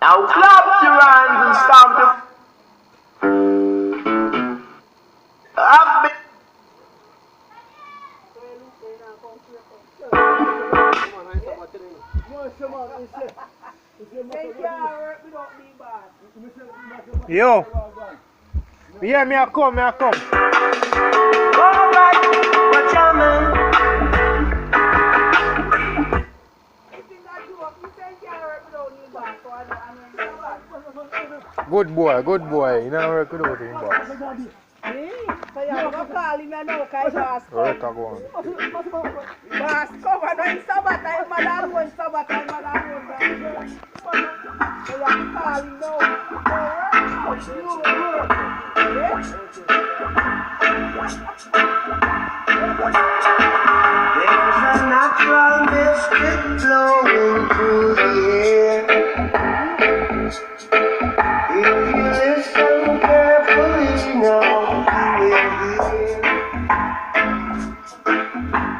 Now clap your hands and stamp your happy. Yo, yeah, me a come. Alright, we're jamming. Good boy. You know work without him, boss. So you go call him and know Kai boss Work come. a go on. Boss come and when summertime, man alone, summertime, man alone. So you have to call him now. There's a natural mystic flowing through the air. If you listen carefully now, you will hear.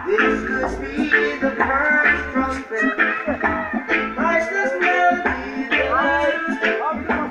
This could be the first trumpet. Like this melody, the light of the